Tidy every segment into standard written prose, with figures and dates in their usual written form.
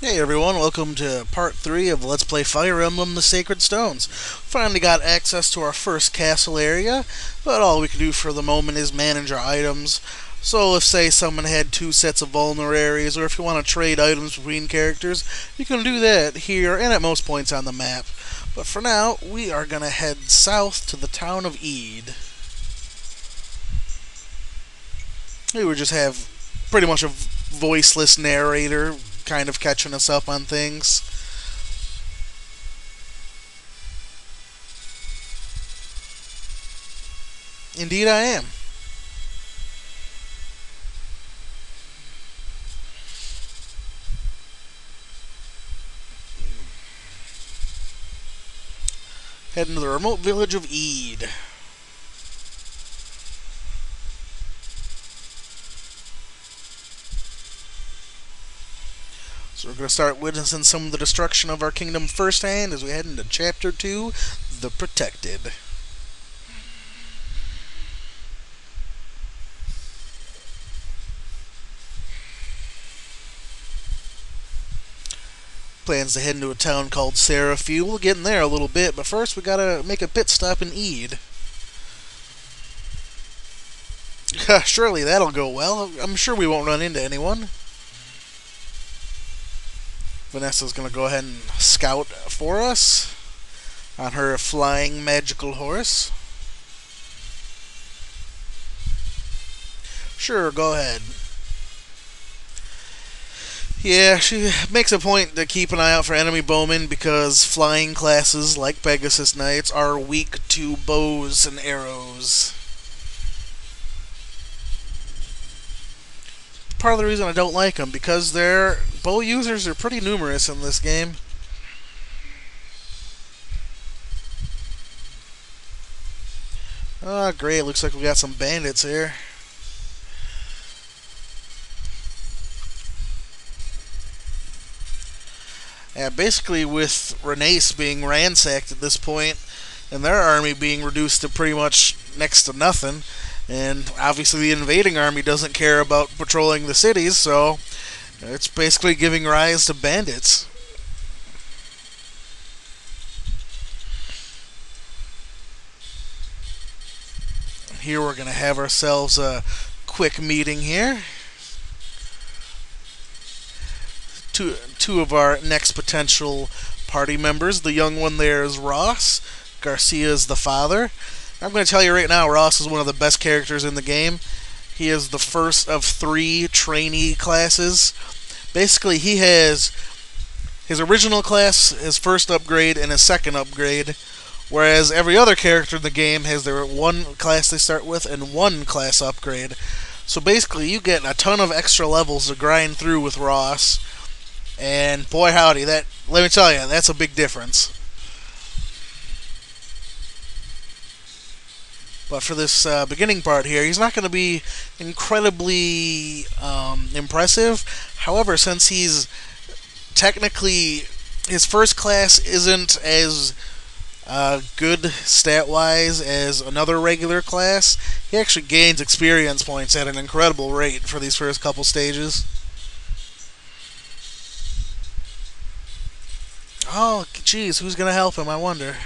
Hey everyone, welcome to part 3 of Let's Play Fire Emblem The Sacred Stones. Finally got access to our first castle area, but all we can do for the moment is manage our items. So if, say, someone had 2 sets of vulneraries, or if you want to trade items between characters, you can do that here and at most points on the map. But for now, we are going to head south to the town of Ede. We would just have pretty much a voiceless narrator kind of catching us up on things. Indeed, I am. Heading to the remote village of Ede. So we're going to start witnessing some of the destruction of our kingdom firsthand as we head into Chapter 2, The Protected. Plans to head into a town called Seraphi. We'll get in there a little bit, but first we gotta make a pit stop in Ede. Surely that'll go well. I'm sure we won't run into anyone. Vanessa's gonna go ahead and scout for us on her flying magical horse. Sure, go ahead. Yeah, she makes a point to keep an eye out for enemy bowmen because flying classes like Pegasus Knights are weak to bows and arrows. Part of the reason I don't like them because their bow users are pretty numerous in this game. Ah, great. Looks like we got some bandits here. Yeah, basically with Renace being ransacked at this point, and their army being reduced to pretty much next to nothing, and obviously the invading army doesn't care about patrolling the cities, so it's basically giving rise to bandits. Here we're going to have ourselves a quick meeting here. Two of our next potential party members. The young one there is Ross. Garcia is the father. I'm going to tell you right now, Ross is one of the best characters in the game. He is the first of 3 trainee classes. Basically, he has his original class, his first upgrade, and his second upgrade, whereas every other character in the game has their one class they start with and one class upgrade. So basically, you get a ton of extra levels to grind through with Ross, and boy howdy, that, let me tell you, that's a big difference. But for this beginning part here, he's not going to be incredibly impressive. However, since he's technically, his first class isn't as good stat-wise as another regular class, he actually gains experience points at an incredible rate for these first couple stages. Oh, geez, who's going to help him, I wonder.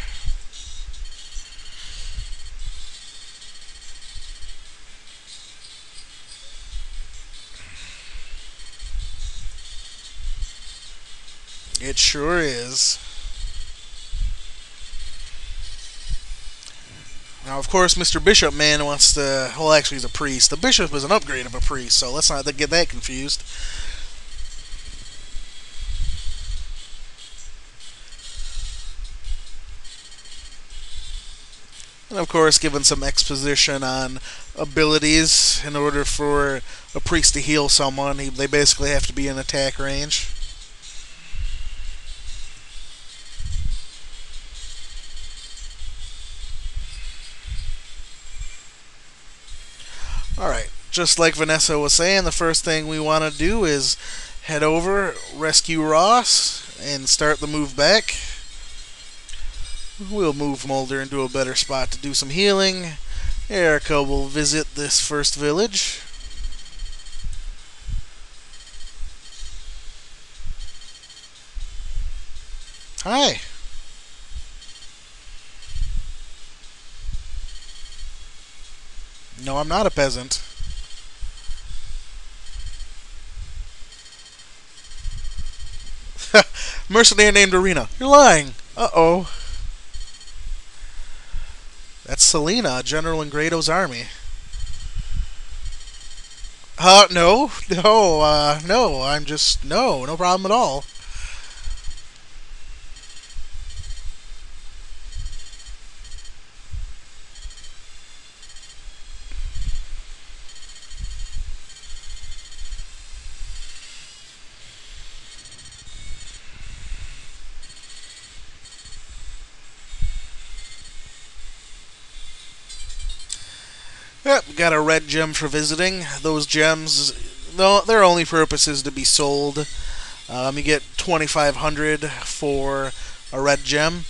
It sure is. Now, of course, Mr. Bishop Man wants to... Well, actually, he's a priest. The bishop is an upgrade of a priest, so let's not get that confused. And, of course, given some exposition on abilities in order for a priest to heal someone, they basically have to be in attack range. Alright, just like Vanessa was saying, the first thing we want to do is head over, rescue Ross, and start the move back. We'll move Mulder into a better spot to do some healing. Erica will visit this first village. Hi. No, I'm not a peasant. Mercenary named Arena. You're lying. Uh-oh. That's Selena, General in Grado's army. No. No, no. I'm just... No, no problem at all. Yep, got a red gem for visiting. Those gems, no, their only purpose is to be sold. You get 2,500 for a red gem.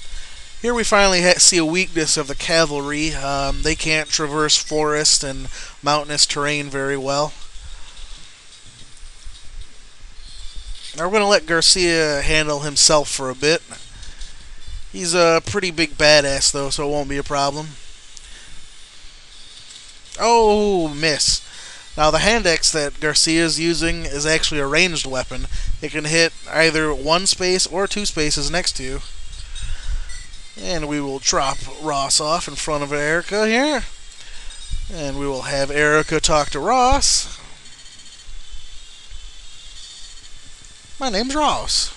Here we finally see a weakness of the cavalry. They can't traverse forest and mountainous terrain very well. Now we're going to let Garcia handle himself for a bit. He's a pretty big badass, though, so it won't be a problem. Oh, miss. Now, the hand axe that Garcia is using is actually a ranged weapon. It can hit either one space or two spaces next to you. And we will drop Ross off in front of Erica here. And we will have Erica talk to Ross. My name's Ross.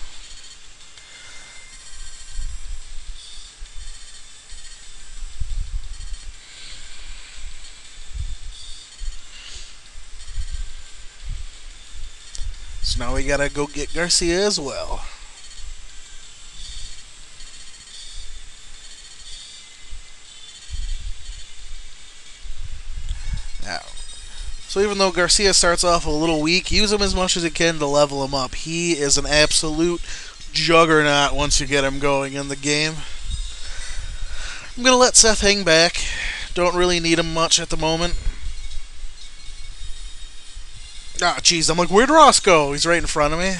So now we gotta go get Garcia as well. Now, so even though Garcia starts off a little weak, use him as much as you can to level him up. He is an absolute juggernaut once you get him going in the game. I'm gonna let Seth hang back. Don't really need him much at the moment. Ah, jeez, I'm like, where'd Ross go? He's right in front of me.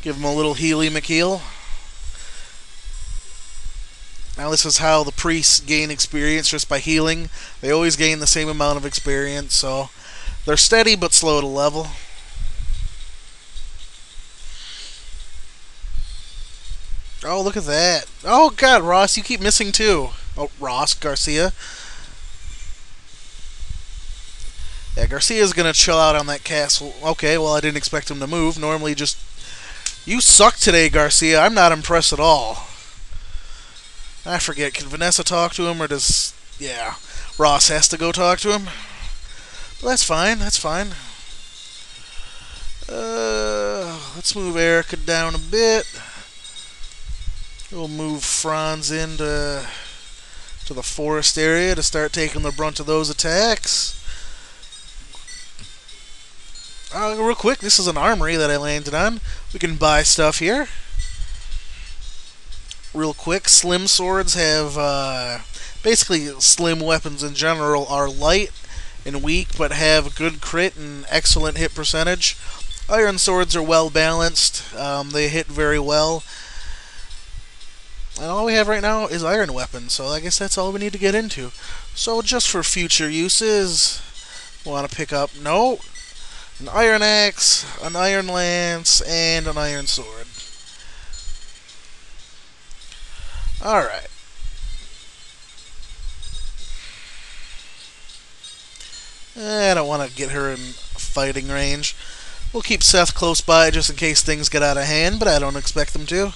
Give him a little Healy McHeal. Now this is how the priests gain experience, just by healing. They always gain the same amount of experience, so they're steady but slow to level. Oh, look at that. Oh, God, Ross, you keep missing too. Oh, Ross, Garcia. Yeah, Garcia's gonna chill out on that castle. Okay, well, I didn't expect him to move. Normally just... You suck today, Garcia. I'm not impressed at all. I forget, can Vanessa talk to him, or does... Yeah, Ross has to go talk to him? But that's fine, that's fine. Let's move Erica down a bit. We'll move Franz into the forest area to start taking the brunt of those attacks. Real quick, this is an armory that I landed on. We can buy stuff here. Real quick, slim swords have... basically, slim weapons in general are light and weak, but have good crit and excellent hit percentage. Iron swords are well balanced. They hit very well. And all we have right now is iron weapons, so I guess that's all we need to get into. So just for future uses, we want to pick up... No! An iron axe, an iron lance, and an iron sword. Alright. I don't want to get her in fighting range. We'll keep Seth close by just in case things get out of hand, but I don't expect them to.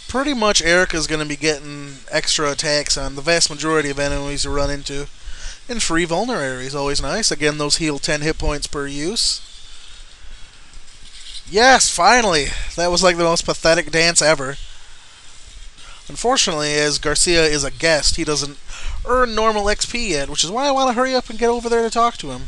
Pretty much Erica's going to be getting extra attacks on the vast majority of enemies you run into. And free vulnerary is always nice. Again, those heal 10 hit points per use. Yes, finally! That was like the most pathetic dance ever. Unfortunately, as Garcia is a guest, he doesn't earn normal XP yet, which is why I want to hurry up and get over there to talk to him.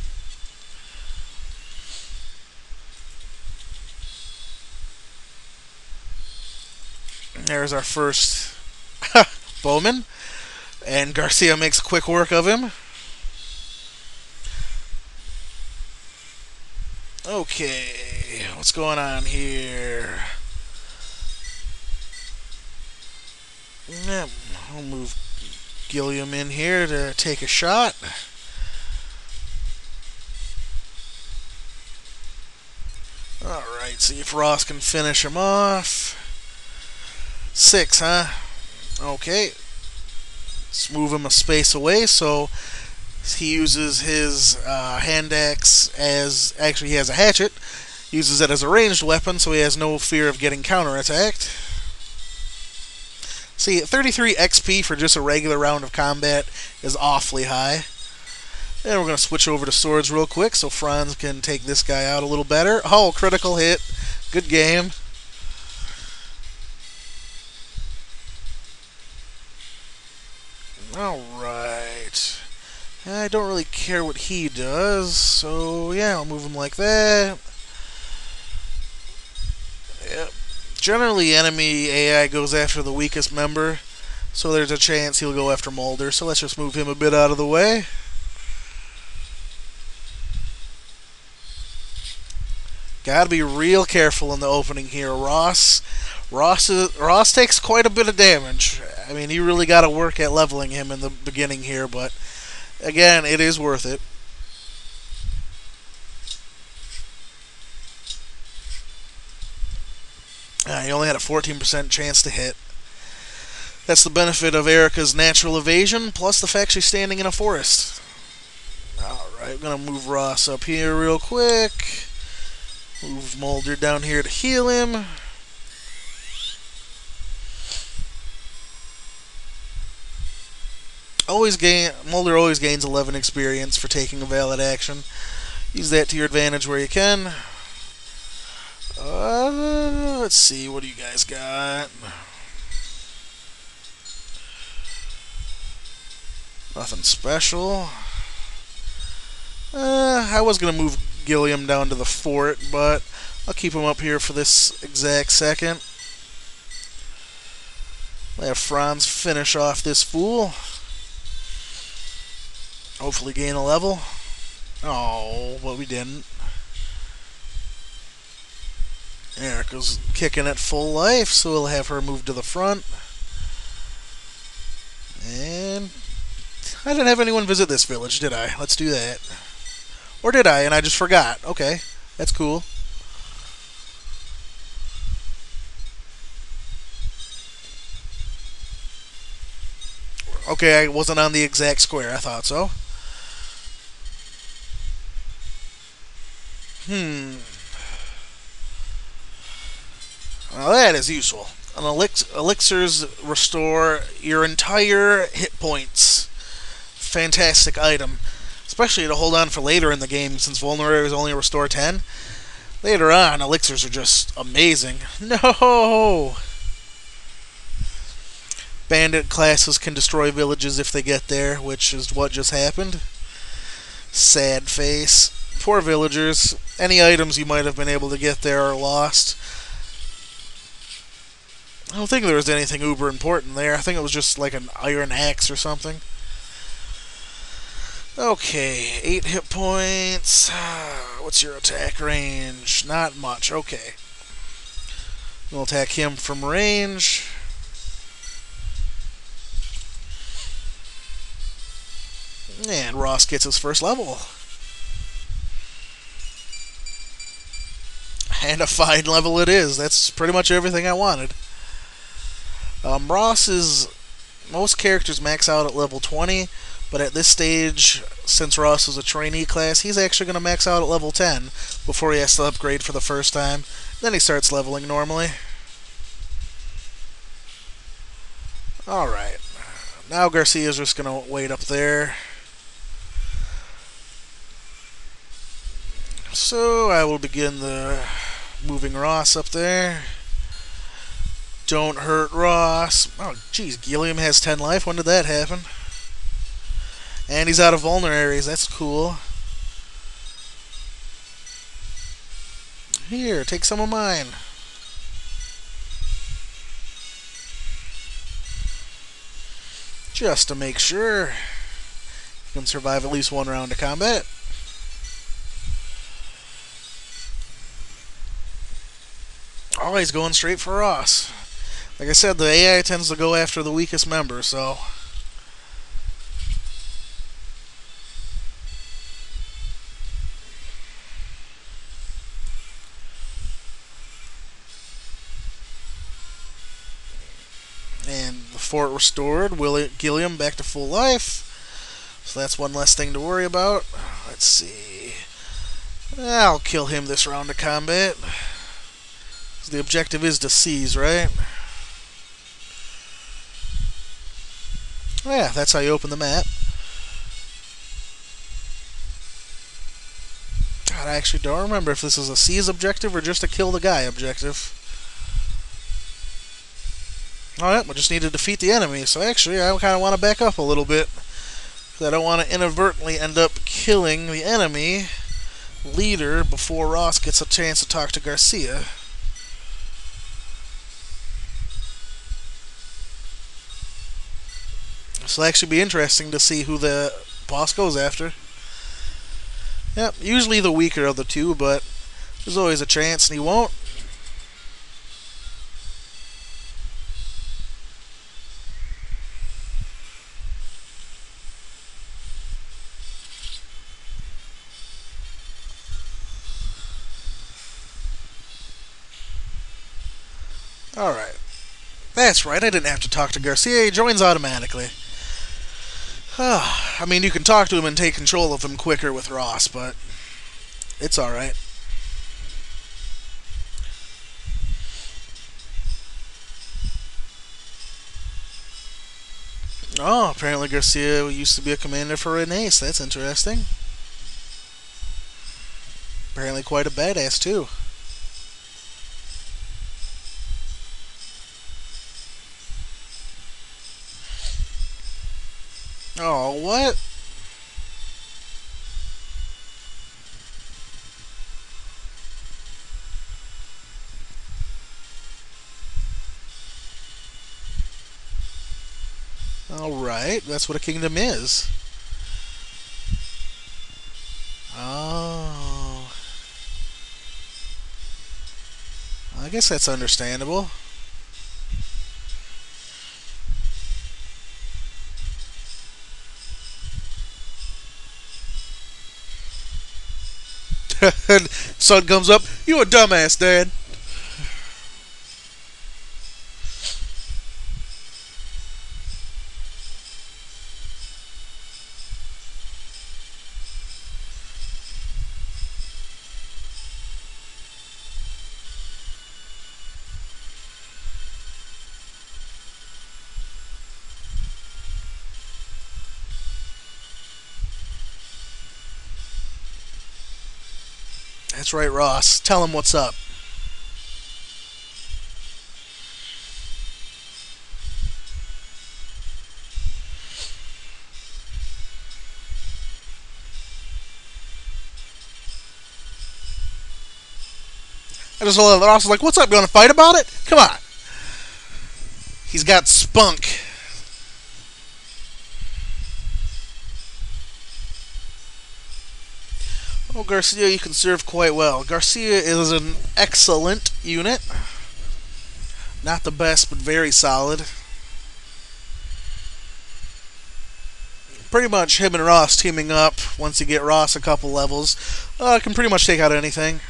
There's our first bowman. And Garcia makes quick work of him. Okay, what's going on here? Yep, I'll move Gilliam in here to take a shot. Alright, see if Ross can finish him off. 6, huh? Okay. Let's move him a space away so he uses his hand axe as... Actually, he has a hatchet. Uses it as a ranged weapon so he has no fear of getting counterattacked. See, 33 XP for just a regular round of combat is awfully high. And we're going to switch over to swords real quick so Franz can take this guy out a little better. Oh, critical hit. Good game. Alright. I don't really care what he does, so yeah, I'll move him like that. Yep. Generally, enemy AI goes after the weakest member, so there's a chance he'll go after Mulder, so let's just move him a bit out of the way. Gotta be real careful in the opening here. Ross takes quite a bit of damage. I mean, you really gotta work at leveling him in the beginning here, but again, it is worth it. He only had a 14% chance to hit. That's the benefit of Erica's natural evasion, plus the fact she's standing in a forest. Alright, I'm gonna move Ross up here real quick. Move Mulder down here to heal him. Mulder always gains 11 experience for taking a valid action. Use that to your advantage where you can. Let's see, what do you guys got? Nothing special. I was going to move Gilliam down to the fort, but I'll keep him up here for this exact second. We'll have Franz finish off this fool. Hopefully gain a level. Oh, but we didn't. Erica's kicking at full life, so we'll have her move to the front. And I didn't have anyone visit this village, did I? Let's do that. Or did I, and I just forgot? Okay, that's cool. Okay, I wasn't on the exact square. I thought so. Well, that is useful. Elixirs restore your entire hit points. Fantastic item. Especially to hold on for later in the game, since vulneraries only restore 10. Later on, elixirs are just amazing. No! Bandit classes can destroy villages if they get there, which is what just happened. Sad face. Poor villagers. Any items you might have been able to get there are lost. I don't think there was anything uber important there. I think it was just like an iron axe or something. Okay, 8 hit points. What's your attack range? Not much. Okay. We'll attack him from range. And Ross gets his first level. And a fine level it is. That's pretty much everything I wanted. Ross is... Most characters max out at level 20, but at this stage, since Ross is a trainee class, he's actually going to max out at level 10 before he has to upgrade for the first time. Then he starts leveling normally. Alright. Now Garcia's just going to wait up there. So I will begin the moving Ross up there. Don't hurt Ross. Oh, jeez, Gilliam has 10 life. When did that happen? And he's out of vulneraries. That's cool. Here, take some of mine. just to make sure you can survive at least one round of combat. Always going straight for Ross. Like I said, the AI tends to go after the weakest member, so... And the fort restored. Gilliam back to full life. So that's one less thing to worry about. Let's see. I'll kill him this round of combat. The objective is to seize, right? Oh yeah, that's how you open the map. God, I actually don't remember if this is a seize objective or just a kill the guy objective. Alright, we just need to defeat the enemy. So actually, I kind of want to back up a little bit. Because I don't want to inadvertently end up killing the enemy leader before Ross gets a chance to talk to Garcia. This will actually be interesting to see who the boss goes after. Yep, usually the weaker of the two, but there's always a chance, and he won't. Alright. That's right, I didn't have to talk to Garcia, he joins automatically. I mean, you can talk to him and take control of him quicker with Ross, but it's alright. Oh, apparently Garcia used to be a commander for Renee, so that's interesting. Apparently quite a badass, too. Oh, what? Alright, that's what a kingdom is. Oh. I guess that's understandable. Son comes up, you a dumbass, Dad. That's right, Ross. Tell him what's up. I just saw that Ross was like, what's up, you want to fight about it? Come on. He's got spunk. Oh, Garcia, you can serve quite well. Garcia is an excellent unit. Not the best, but very solid. Pretty much him and Ross teaming up, once you get Ross a couple levels, can pretty much take out anything.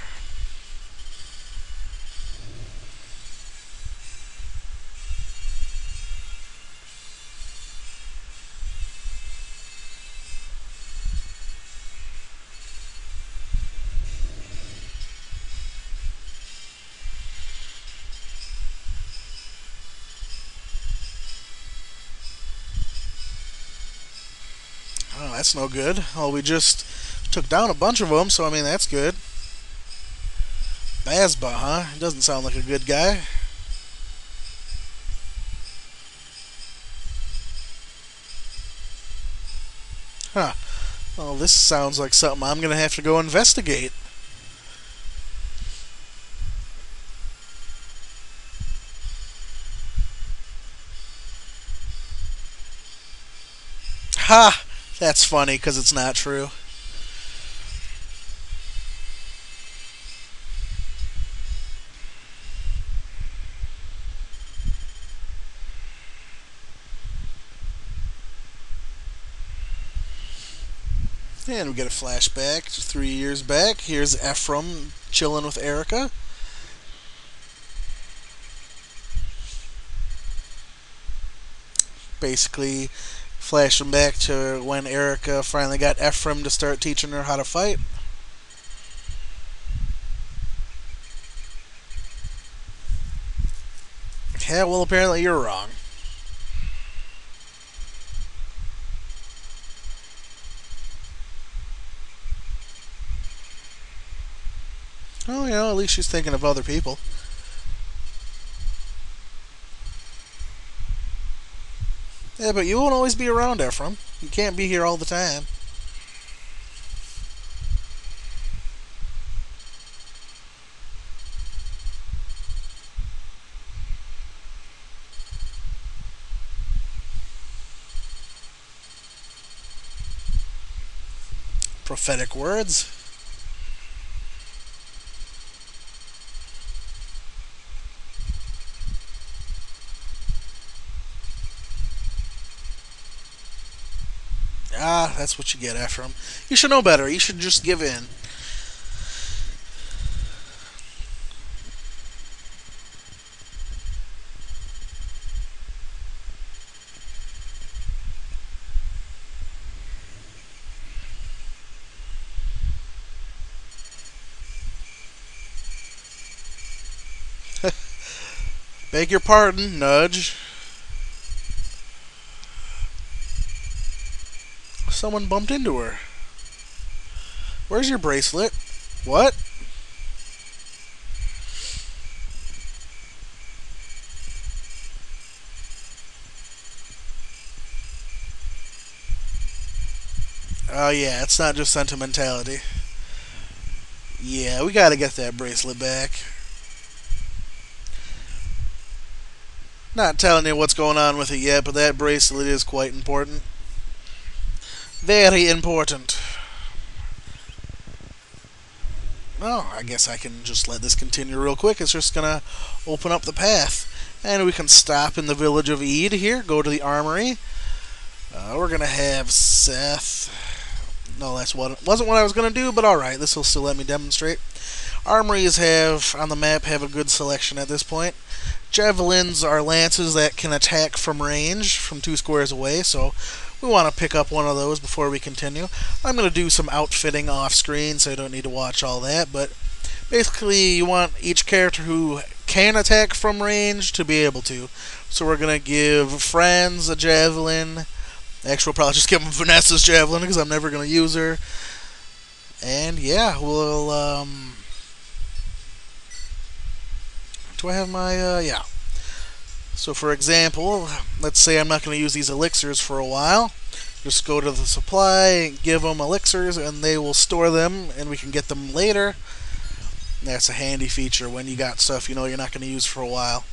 Oh, that's no good. Oh, we just took down a bunch of them, so I mean, that's good. Bazba, huh? He doesn't sound like a good guy. Huh. Well, this sounds like something I'm gonna have to go investigate. Ha! That's funny because it's not true. And we get a flashback to 3 years back. Here's Ephraim chilling with Erica. Basically, flashing back to when Erica finally got Ephraim to start teaching her how to fight. Yeah, well, apparently you're wrong. Oh, at least she's thinking of other people. Yeah, but you won't always be around, Ephraim. You can't be here all the time. Prophetic words. Ah, that's what you get, Ephraim. You should know better. You should just give in. Beg your pardon, Nudge. Someone bumped into her. Where's your bracelet? What? Oh, yeah, it's not just sentimentality. Yeah, we gotta get that bracelet back. Not telling you what's going on with it yet, but that bracelet is quite important. Very important. Oh, I guess I can just let this continue real quick. It's just gonna open up the path. And we can stop in the village of Ede here, go to the armory. We're gonna have Seth. No, that's wasn't what I was gonna do, but alright, this will still let me demonstrate. Armories have, on the map, have a good selection at this point. Javelins are lances that can attack from range, from 2 squares away, so we want to pick up one of those before we continue. I'm going to do some outfitting off screen, so you don't need to watch all that, but basically you want each character who can attack from range to be able to. So we're going to give Franz a javelin. Actually, we'll probably just give him Vanessa's javelin because I'm never going to use her. And yeah, we'll do I have my, yeah. So for example, let's say I'm not going to use these elixirs for a while. Just go to the supply, give them elixirs, and they will store them, and we can get them later. That's a handy feature when you got stuff you know you're not going to use for a while.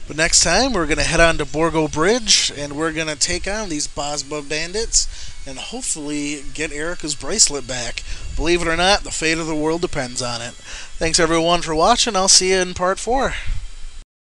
But next time, we're going to head on to Borgo Bridge, and we're going to take on these Bosba bandits, and hopefully get Erica's bracelet back. Believe it or not, the fate of the world depends on it. Thanks everyone for watching. I'll see you in part 4.